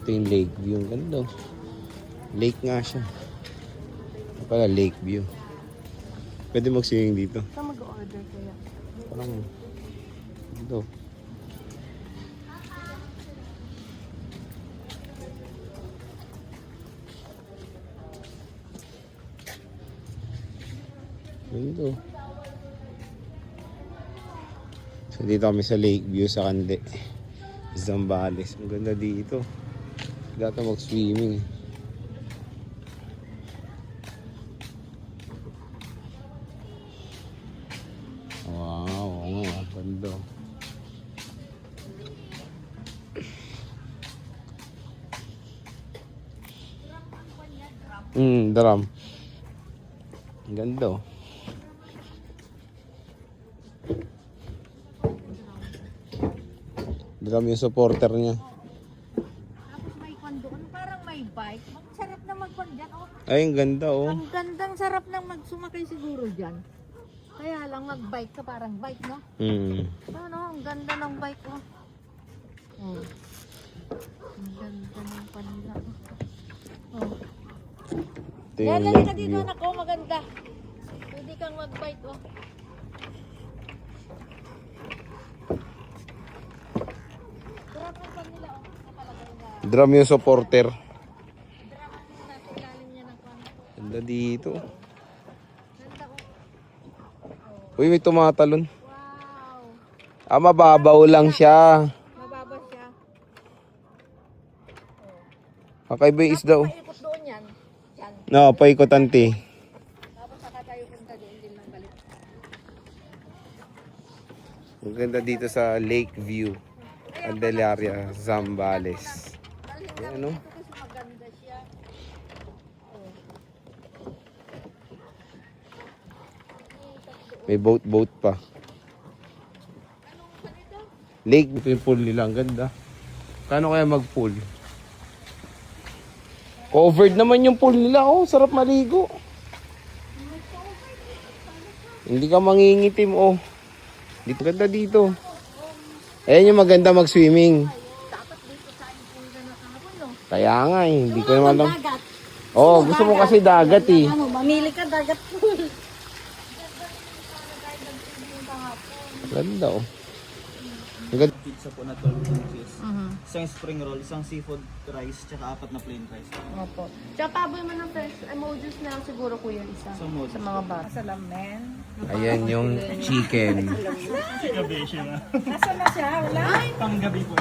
Ito yung lake view. Ang ganda. Lake nga siya. Ito pala lake view. Pwede mag-swimming dito. Saan mag-order kaya? Parang dito. Dito. So dito kami sa lake view sa Cande. Zambales. Ang ganda dito. Dito mag-swimming. Wow, ang ganda. Drum. Ang ganda. Drum yung supporter niya. Tapos may kwando. Ano parang may bike? Ang sarap na magkwan dyan. Oh. Ay, ang ganda oh. Ang gandang sarap nang magsumakay siguro dyan. Kaya lang mag-bike ka parang bike, no? Ano, ang ganda ng bike, oh. Oh. Ang ganda ng panila. Oh. Ito yung Yan, lake ka dito, view. anak ko, maganda. Pwede kang mag-bike, oh. Sarap ng panila, oh. Napalagay na. Drum yung supporter. Drama mo na sa ilalim niya ng kwan. Ganda dito. Ganda, oh. Uy, may tumatalon. Wow. Mababaw lang siya. Mababa siya. Kakaiba yung isda oh. Paikot doon yan. Yan. No, paikot ante. Tapos saka tayo punta doon din lang balik. Ang ganda dito sa Lake View. Candelaria, Zambales. Ayan, ano? Ito kasi maganda siya. May boat pa. Anong ganito? Lake, ito yung pool nila. Ang ganda. Kano kaya mag-pool? Covered naman yung pool nila. Oh, sarap maligo. Hindi ka mangingitim. Oh. Dito ganda dito. Ayan yung maganda mag-swimming. Dapat dito sa pool na nakahapon, no? Kaya nga eh. Hindi ko naman alam. Dagat. Oh, gusto mo kasi dagat eh. Ano, mamili ka dagat pool. Ganda oh. Ang ganda. Pizza po na 12 inches. Isang spring roll, isang seafood rice, tsaka 4 na plain rice. Opo. Tsaka paboy mo ng fresh emojis na lang siguro kuya isa. So, emojis. Sa mga bata. Salamen. Ayan yung chicken. Gabi siya na. Nasaan na siya? Wala? Panggabi po.